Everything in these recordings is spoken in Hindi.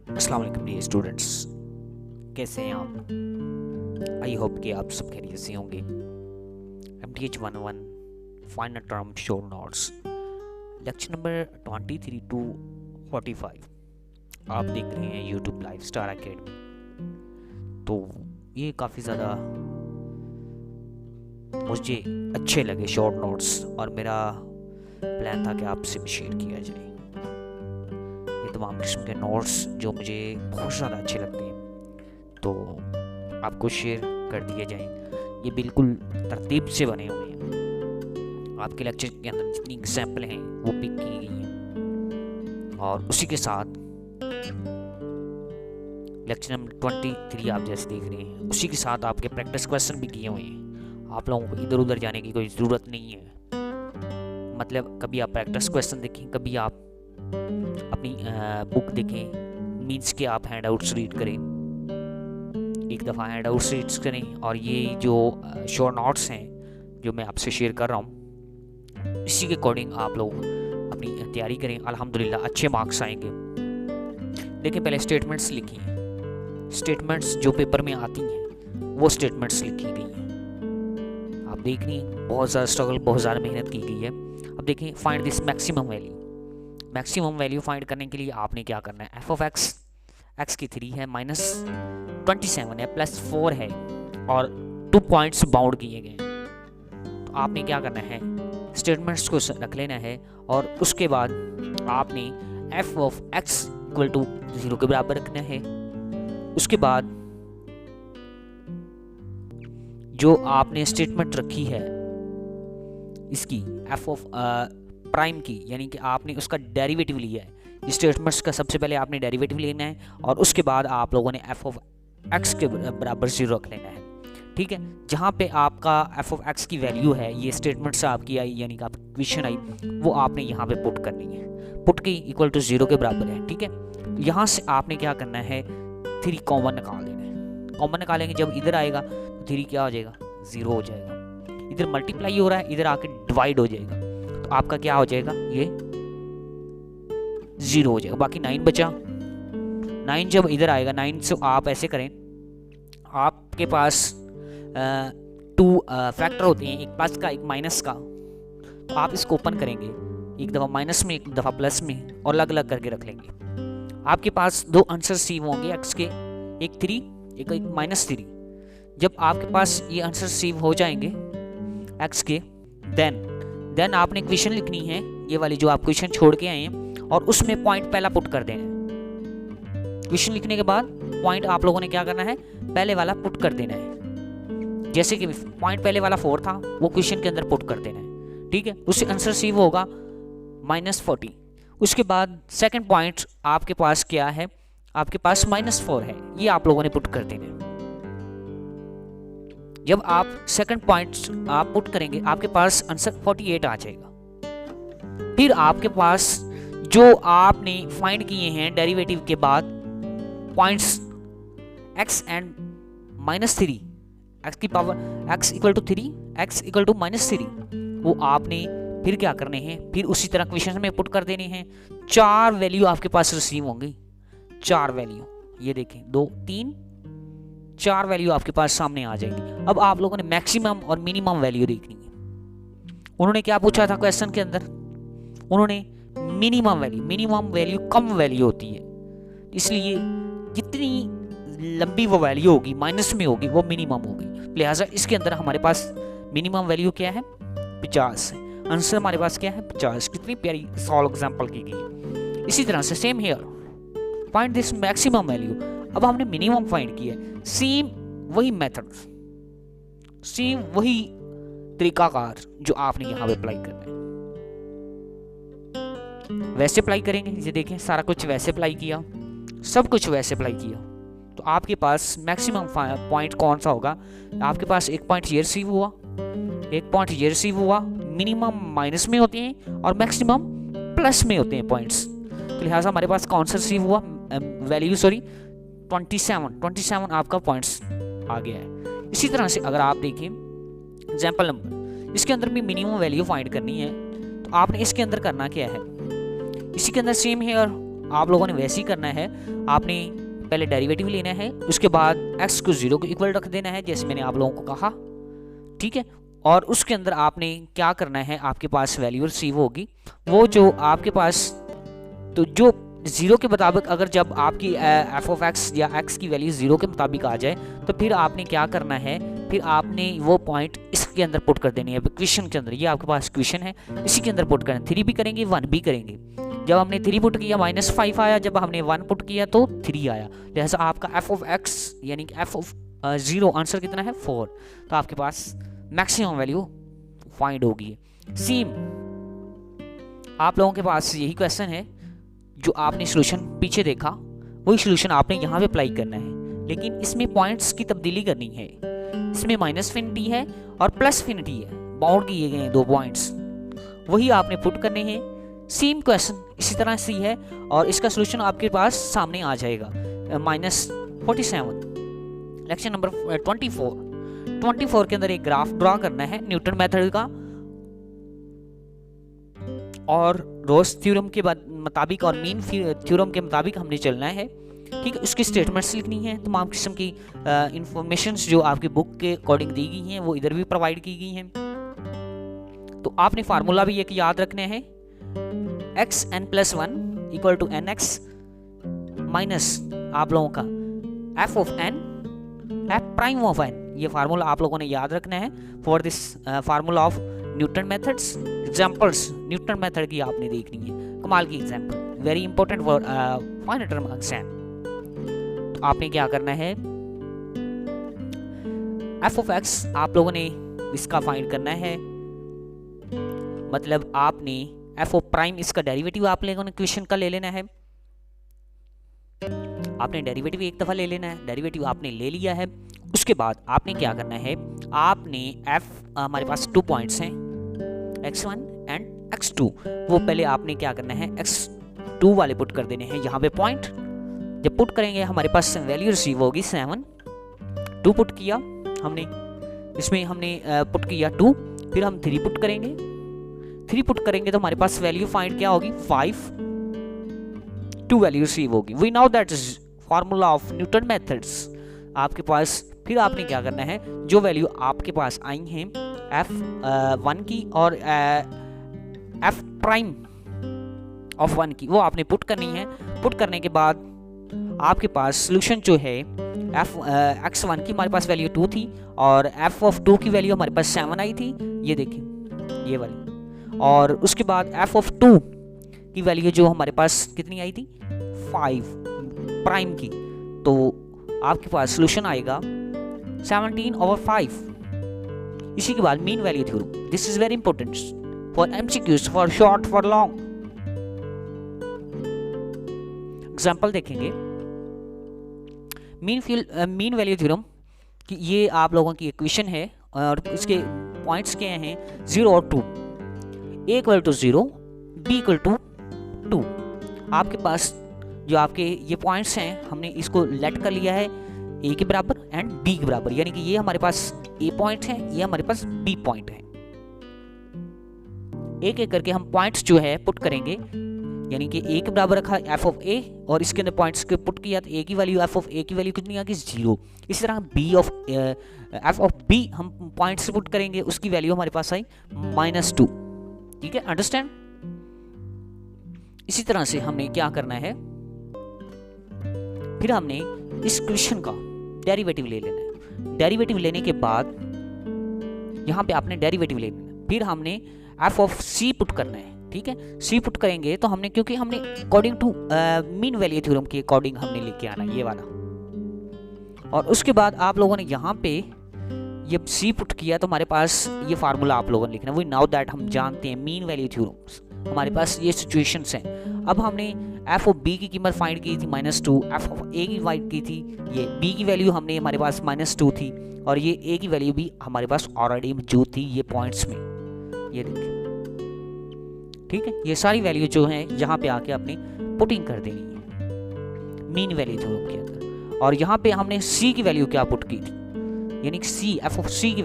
अस्सलाम वालेकुम डियर स्टूडेंट्स, कैसे हैं आप? आई होप कि आप सब खैरियत से होंगे। MTH11 फाइनल टर्म शोर नोट्स लेक्चर नंबर 23 to 45 आप देख रहे हैं यूट्यूब लाइव स्टार एकेडमी। तो ये काफ़ी ज़्यादा मुझे अच्छे लगे शॉर्ट नोट्स और मेरा प्लान था कि आपसे भी शेयर किया जाए। ये तमाम किस्म के नोट्स जो मुझे बहुत ज़्यादा अच्छे लगते हैं तो आपको शेयर कर दिए जाएं। ये बिल्कुल तरतीब से बने हुए हैं। आपके लेक्चर के अंदर जितनी एग्जाम्पल हैं वो पिक की गई हैं और उसी के साथ लेक्चर नंबर 23 आप जैसे देख रहे हैं उसी के साथ आपके प्रैक्टिस क्वेश्चन भी किए हुए हैं। आप लोगों को इधर उधर जाने की कोई ज़रूरत नहीं है। मतलब कभी आप प्रैक्टिस क्वेश्चन देखें, कभी आप अपनी बुक देखें, मीन्स कि आप हैंड आउट्स रीड करें, एक दफ़ा हैंड आउट्स रीड करें और ये जो शॉर्ट नोट्स हैं जो मैं आपसे शेयर कर रहा हूँ इसी के अकॉर्डिंग आप लोग अपनी तैयारी करें। अल्हम्दुलिल्लाह अच्छे मार्क्स आएंगे। लेकिन पहले स्टेटमेंट्स लिखी, स्टेटमेंट्स जो पेपर में आती हैं वो स्टेटमेंट्स लिखी गई हैं। आप देख रही हैं बहुत ज़्यादा स्ट्रगल, बहुत ज़्यादा मेहनत की गई है। अब देखें find this maximum value. Maximum value find करने के लिए आपने क्या करना है, एफ ऑफ एक्स की 3 है, -27 है, +4 है और 2 पॉइंट्स बाउंड किए गए हैं। तो आपने क्या करना है, स्टेटमेंट्स को रख लेना है और उसके बाद आपने F of X equal to 0 के बराबर रखना है। उसके बाद जो आपने स्टेटमेंट रखी है इसकी एफ ऑफ प्राइम की, यानी कि आपने उसका डेरिवेटिव लिया है। स्टेटमेंट्स का सबसे पहले आपने डेरिवेटिव लेना है और उसके बाद आप लोगों ने एफ ऑफ एक्स के बराबर 0 रख लेना है। ठीक है, जहाँ पे आपका एफ ऑफ एक्स की वैल्यू है, ये स्टेटमेंट से आपकी आई यानी कि आपकी क्वेश्चन आई, वो आपने यहाँ पे पुट करनी है। पुट की इक्वल टू 0 के बराबर है। ठीक है, यहाँ से आपने क्या करना है, 3 कॉमन निकाल देना है। कॉमन निकालेंगे जब इधर आएगा तो 3 क्या हो जाएगा, 0 हो जाएगा। इधर मल्टीप्लाई हो रहा है, इधर आके डिवाइड हो जाएगा तो आपका क्या हो जाएगा, ये 0 हो जाएगा। बाकी 9 बचा। 9 जब इधर आएगा, 9 से आप ऐसे करें, आपके पास 2 फैक्टर होते हैं, एक प्लस का एक माइनस का। तो आप इसको ओपन करेंगे, एक दफ़ा माइनस में एक दफ़ा प्लस में और अलग अलग करके रख लेंगे। आपके पास 2 आंसर रिसीव होंगे एक्स के, एक 3 एक -3। जब आपके पास ये आंसर रिसीव हो जाएंगे एक्स के, देन आपने क्वेश्चन लिखनी है, ये वाली जो आप क्वेश्चन छोड़ के आए हैं, और उसमें पॉइंट पहला पुट कर देना है। क्वेश्चन लिखने के बाद पॉइंट आप लोगों ने क्या करना है, पहले वाला पुट कर देना है। जैसे कि पॉइंट पहले वाला 4 था, वो क्वेश्चन के अंदर पुट कर देना है। ठीक है, उससे आंसर रिसीव होगा -40। उसके बाद सेकंड पॉइंट आपके पास क्या है, आपके पास -4 है, ये आप लोगों ने पुट कर देना है। जब आप सेकंड पॉइंट आप पुट करेंगे, आपके पास आंसर 48 आ जाएगा। फिर आपके पास जो आपने फाइंड किए हैं डेरिवेटिव के बाद पॉइंट्स x एंड -3, x की power x equal to 3, x equal to -3, वो आपने फिर क्या करने हैं, फिर उसी तरह क्वेश्चन में पुट कर देने हैं। 4 वैल्यू आपके पास रिसीव होंगी, 4 वैल्यू, ये देखें 2 3 4 वैल्यू आपके पास सामने आ जाएंगी। अब आप लोगों ने मैक्सिमम और मिनिमम वैल्यू देखनी है। उन्होंने क्या पूछा था क्वेश्चन के अंदर, उन्होंने मिनिमम वैल्यू कम वैल्यू होती है, इसलिए जितनी लंबी वो वैल्यू होगी माइनस में होगी वो मिनिमम होगी। लिहाजा इसके अंदर हमारे पास मिनिमम वैल्यू क्या है, 50 है। आंसर हमारे पास क्या है, 50। कितनी प्यारी सॉल्व एग्जांपल की गई है। इसी तरह से same here, find this maximum value. अब हमने मिनिमम फाइंड किया है, सेम वही मेथड, सेम वही तरीकाकार जो आपने यहां पे अप्लाई करना है, वैसे अप्लाई करेंगे। ये देखें सारा कुछ वैसे अप्लाई किया, सब कुछ वैसे अप्लाई किया, तो आपके पास मैक्सिमम पॉइंट कौन सा होगा, आपके पास एक पॉइंट ये रिसीव हुआ, एक पॉइंट ये रिसीव हुआ। मिनिमम माइनस में होते हैं और मैक्सिमम प्लस में होते हैं पॉइंट्स, तो लिहाजा हमारे पास कौन सा रिसीव हुआ, वैल्यू 27 आपका पॉइंट्स आ गया है। इसी तरह से अगर आप देखें एग्जाम्पल नंबर, इसके अंदर भी मिनिमम वैल्यू फाइंड करनी है, तो आपने इसके अंदर करना क्या है, इसी के अंदर सेम है और आप लोगों ने वैसे ही करना है। आपने पहले डेरिवेटिव लेना है, उसके बाद x को 0 के इक्वल रख देना है जैसे मैंने आप लोगों को कहा, ठीक है। और उसके अंदर आपने क्या करना है, आपके पास वैल्यू रिसीव होगी वो जो आपके पास, तो जो 0 के मुताबिक अगर जब आपकी एफ ऑफ एक्स या x की वैल्यू 0 के मुताबिक आ जाए तो फिर आपने क्या करना है, फिर आपने वो पॉइंट इसके अंदर पुट कर देनी है, इक्वेशन के अंदर। ये आपके पास इक्वेशन है, इसी के अंदर पुट करें। 3 भी करेंगे 1 भी करेंगे। जब हमने 3 पुट किया -5 आया, जब हमने 1 पुट किया तो 3 आया। लिहाजा आपका एफ ऑफ एक्स यानी कि एफ ऑफ 0 आंसर कितना है 4। तो आपके पास मैक्सिमम वैल्यू फाइंड होगी। सेम आप लोगों के पास यही क्वेश्चन है, जो आपने सोल्यूशन पीछे देखा वही सोल्यूशन आपने यहाँ पे अप्लाई करना है, लेकिन इसमें पॉइंट्स की तब्दीली करनी है। इसमें -∞ है और +∞ है, बाउंड किए गए हैं 2 पॉइंट्स, वही आपने पुट करने हैं। सेम क्वेश्चन इसी तरह से ही है और इसका सोल्यूशन आपके पास सामने आ जाएगा। -47 लेक्चर नंबर 24 के अंदर एक ग्राफ ड्रॉ करना है न्यूटन मेथड का, और रोज थ्योरम के मुताबिक और मीन थ्योरम के मुताबिक हमने चलना है, ठीक है। उसकी स्टेटमेंट्स लिखनी है, तमाम किस्म की इंफॉर्मेशंस जो आपकी बुक के अकॉर्डिंग दी गई हैं वो इधर भी प्रोवाइड की गई हैं। तो आपने फार्मूला भी एक याद रखना है, xn+1 = nx माइनस आप लोगों का f of n f' of n। ये फार्मूला आप लोगों ने याद रखना है for this formula of Newton methods. Examples Newton method की आपने देखनी है, कमाल की example, very important for final term exam. तो आपने क्या करना है, f of x आप लोगों ने इसका फाइंड करना है, मतलब आपने f of prime इसका डेरिवेटिव आप लोगों ने इक्वेशन का ले लेना है। आपने डेरिवेटिव एक दफा ले लेना है, डेरिवेटिव आपने ले लिया है। उसके बाद आपने क्या करना है, आपने हमारे पास 2 पॉइंट्स हैं x1 एंड x2, वो पहले आपने क्या करना है x2 वाले पुट कर देने हैं यहाँ पे पॉइंट। जब पुट करेंगे हमारे पास वैल्यू रिसीव होगी 7। 2 पुट किया हमने, इसमें हमने पुट किया 2, फिर हम 3 पुट करेंगे। 3 पुट करेंगे तो हमारे पास वैल्यू फाइंड क्या होगी 5। 2 वैल्यू रिसीव होगी। We know that is formula of Newton methods. आपके पास फिर आपने क्या करना है, जो वैल्यू आपके पास आई हैं f1 की और f' ऑफ 1 की, वो आपने पुट करनी है। पुट करने के बाद आपके पास सोल्यूशन जो है x1 की हमारे पास वैल्यू 2 थी और f of 2 की वैल्यू हमारे पास 7 आई थी, ये देखिए ये वाली। और उसके बाद f of 2 की वैल्यू जो हमारे पास कितनी आई थी 5 प्राइम की, तो आपके पास सोल्यूशन आएगा 17/5। इसी के बाद mean value theorem, this is very important for MCQs, for short, for long. Example देखेंगे मीन वैल्यू थ्योरम कि ये आप लोगों की इक्वेशन है और इसके पॉइंट्स क्या हैं 0 और 2। a = 0, b = 2। आपके पास जो आपके ये पॉइंट्स हैं हमने इसको लेट कर लिया है a के बराबर एंड b के बराबर, यानी कि ये हमारे पास a पॉइंट है, ये हमारे पास b पॉइंट है। एक एक करके हम पॉइंट्स जो है पुट करेंगे, यानी कि a के बराबर रखा f of a और इसके अंदर पॉइंट्स के पुट किया तो a की वैल्यू f of a की वैल्यू कितनी आ गई 0। इसी तरह f of b हम पॉइंट्स से पुट करेंगे, उसकी वैल्यू हमारे पास आई -2। ठीक है, अंडरस्टैंड। इसी तरह से हमने क्या करना है, फिर हमने इस क्वेश्चन का डेरिवेटिव ले लेना है। डेरिवेटिव लेने के बाद यहाँ पे आपने डेरिवेटिव ले लेना है, फिर हमने f of c पुट करना है। ठीक है, c पुट करेंगे तो हमने, क्योंकि हमने according to mean value theorem के अकॉर्डिंग हमने लेके आना ये वाला। और उसके बाद आप लोगों ने यहाँ पे ये c पुट किया तो हमारे पास ये फार्मूला आप लोगों ने लिखना। वी नाउ दैट हम जानते हैं मीन वैल्यू थ्योरम्स, हमारे पास ये सिचुएशंस हैं। अब हमने f of b की कीमत फाइंड की थी -2, f of a की फाइंड की थी, ये b की वैल्यू हमने हमारे पास -2 थी और ये a की वैल्यू भी हमारे पास ऑलरेडी मौजूद थी ये पॉइंट्स में, ये देखिए। ठीक है, ये सारी वैल्यू जो है यहाँ पे आके अपनी पुटिंग कर देनी है मीन वैल्यू थ्योरम के अंदर। और यहाँ पे हमने c की वैल्यू क्या पुट की थी, यानी कि c f of c की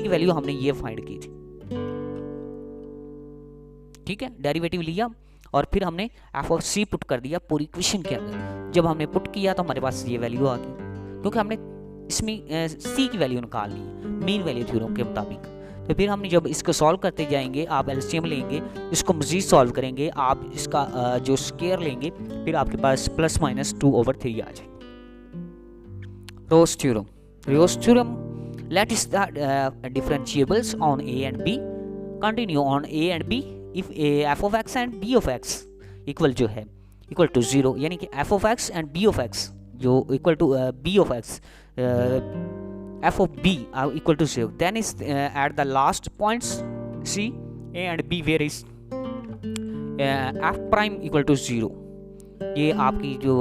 वैल्यू हमने ये फाइंड की थी। ठीक है, डेरिवेटिव लिया और फिर हमने एफ ऑफ सी पुट कर दिया पूरी इक्वेशन के अंदर। जब हमने पुट किया तो हमारे पास ये वैल्यू आ गई, क्योंकि हमने इसमें सी की वैल्यू निकालनी है मीन वैल्यू थ्योरम के मुताबिक। तो फिर हमने जब इसको सॉल्व करते जाएंगे, आप एलसीएम लेंगे, इसको मजीद सॉल्व करेंगे, आप इसका जो स्क्वायर लेंगे, फिर आपके पास प्लस माइनस 2/3 आ जाए। Rolle's theorem let is the differentiables on a and b continue on a and b if a f of x and b of x equal जो है equal to 0, यानी कि f of x and b of x जो equal to b of x f of b are equal to 0, then is at the last points c a and b where is f prime equal to 0। ये आपकी जो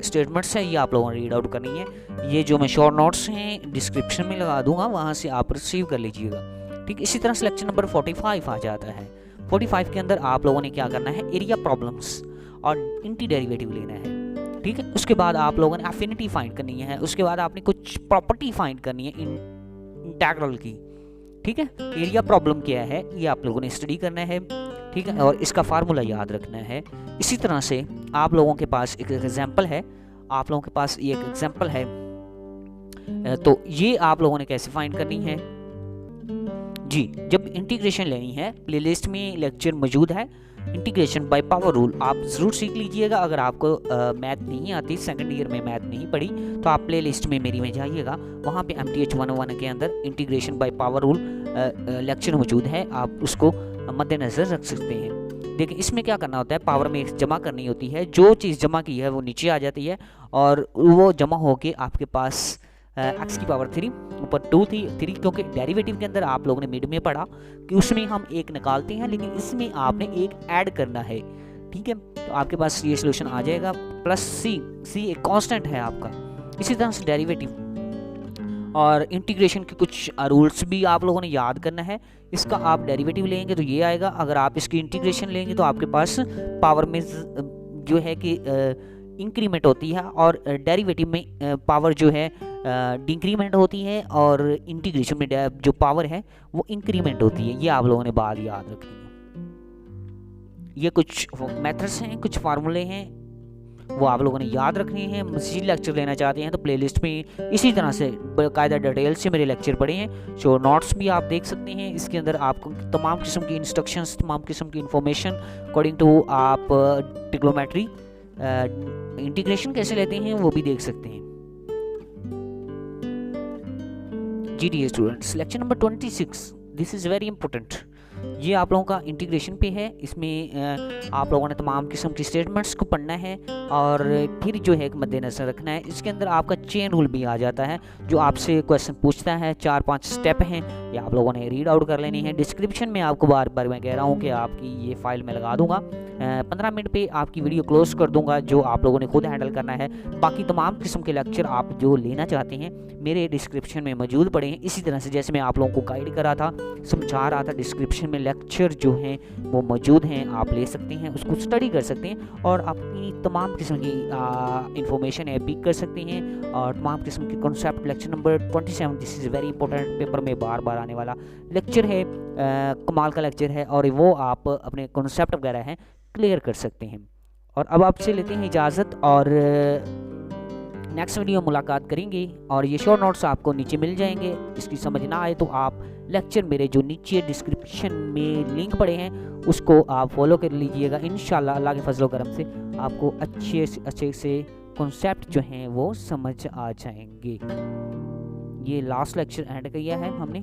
स्टेटमेंट्स है ये आप लोगों ने रीड आउट करनी है। ये जो मैं शॉर्ट नोट्स हैं डिस्क्रिप्शन में लगा दूंगा, वहाँ से आप रिसीव कर लीजिएगा। ठीक, इसी तरह से लेक्चर नंबर 45 आ जाता है। 45 के अंदर आप लोगों ने क्या करना है, एरिया प्रॉब्लम्स और इंटी डेरिवेटिव लेना है। ठीक है, उसके बाद आप लोगों ने एफिनिटी फाइंड करनी है, उसके बाद आपने कुछ प्रॉपर्टी फाइंड करनी है इंटीग्रल की। ठीक है, एरिया प्रॉब्लम क्या है ये आप लोगों ने स्टडी करना है। ठीक है, और इसका फार्मूला याद रखना है। इसी तरह से आप लोगों के पास एक एग्जांपल है, आप लोगों के पास ये एक एग्जांपल है, तो ये आप लोगों ने कैसे फाइंड करनी है जी। जब इंटीग्रेशन लेनी है, प्लेलिस्ट में लेक्चर मौजूद है इंटीग्रेशन बाय पावर रूल, आप ज़रूर सीख लीजिएगा। अगर आपको मैथ नहीं आती, सेकंड ईयर में मैथ नहीं पढ़ी, तो आप प्लेलिस्ट में मेरी में जाइएगा, वहाँ पे MTH 101 के अंदर integration by power rule lecture मौजूद है, आप उसको मद्देनज़र रख सकते हैं। देखिए इसमें क्या करना होता है, पावर में जमा करनी होती है, जो चीज़ जमा की है वो नीचे आ जाती है और वो जमा होके आपके पास x की पावर 3 ऊपर 2 थी 3, क्योंकि डेरिवेटिव के अंदर आप लोगों ने मिड में पढ़ा कि उसमें हम एक निकालते हैं, लेकिन इसमें आपने एक ऐड करना है। ठीक है, तो आपके पास ये सोल्यूशन आ जाएगा प्लस सी एक कांस्टेंट है आपका। इसी तरह से डेरिवेटिव और इंटीग्रेशन के कुछ रूल्स भी आप लोगों ने याद करना है। इसका आप डेरिवेटिव लेंगे तो ये आएगा, अगर आप इसकी इंटीग्रेशन लेंगे तो आपके पास पावर में जो है कि इंक्रीमेंट होती है और डेरिवेटिव में पावर जो है डिक्रीमेंट होती है और इंटीग्रेशन में जो पावर है वो इंक्रीमेंट होती है। ये आप लोगों ने बात याद रखनी है। ये कुछ मेथड्स हैं, कुछ फार्मूले हैं, वो आप लोगों ने याद रखने हैं। मज़ीद लेक्चर लेना चाहते हैं तो प्लेलिस्ट में इसी तरह से बाकायदा डिटेल से मेरे लेक्चर पढ़े हैं, जो नोट्स भी आप देख सकते हैं। इसके अंदर आपको तमाम किस्म की इंस्ट्रक्शंस, तमाम किस्म की इंफॉर्मेशन अकॉर्डिंग टू आप ट्रिग्नोमेट्री इंटीग्रेशन कैसे लेते हैं वो भी देख सकते हैं। जी dear students, lecture number 26, this is very important. ये आप लोगों का इंटीग्रेशन पे है। इसमें आप लोगों ने तमाम किस्म की स्टेटमेंट्स को पढ़ना है और फिर जो है मद्देनजर रखना है। इसके अंदर आपका चेन रूल भी आ जाता है, जो आपसे क्वेश्चन पूछता है। 4-5 स्टेप हैं, ये आप लोगों ने रीड आउट कर लेनी है। डिस्क्रिप्शन में आपको बार बार मैं कह रहा हूँ कि आपकी ये फाइल में लगा दूंगा, 15 मिनट पे आपकी वीडियो क्लोज कर दूंगा, जो आप लोगों ने खुद हैंडल करना है। बाकी तमाम किस्म के लेक्चर आप जो लेना चाहते हैं मेरे डिस्क्रिप्शन में मौजूद पड़े हैं। इसी तरह से जैसे मैं आप लोगों को गाइड करा था, समझा रहा था, डिस्क्रिप्शन में लेक्चर जो हैं वो मौजूद हैं, आप ले सकते हैं, उसको स्टडी कर सकते हैं और अपनी तमाम किस्म की इंफॉर्मेशन है पिक कर सकते हैं। और तमाम किस्म के concept lecture number 27, this is very important, paper में बार बार आने वाला लेक्चर है, कमाल का लेक्चर है और वो आप अपने कॉन्सेप्ट वगैरह हैं क्लियर कर सकते हैं। और अब आपसे लेते हैं इजाज़त और नेक्स्ट वीडियो मुलाकात करेंगे। और ये शॉर्ट नोट्स आपको नीचे मिल जाएंगे, इसकी समझ ना आए तो आप लेक्चर मेरे जो नीचे डिस्क्रिप्शन में लिंक पड़े हैं उसको आप फॉलो कर लीजिएगा। इंशाल्लाह अल्लाह के फजल करम से आपको अच्छे से कॉन्सेप्ट जो हैं वो समझ आ जाएंगे। ये लास्ट लेक्चर एंड किया है हमने।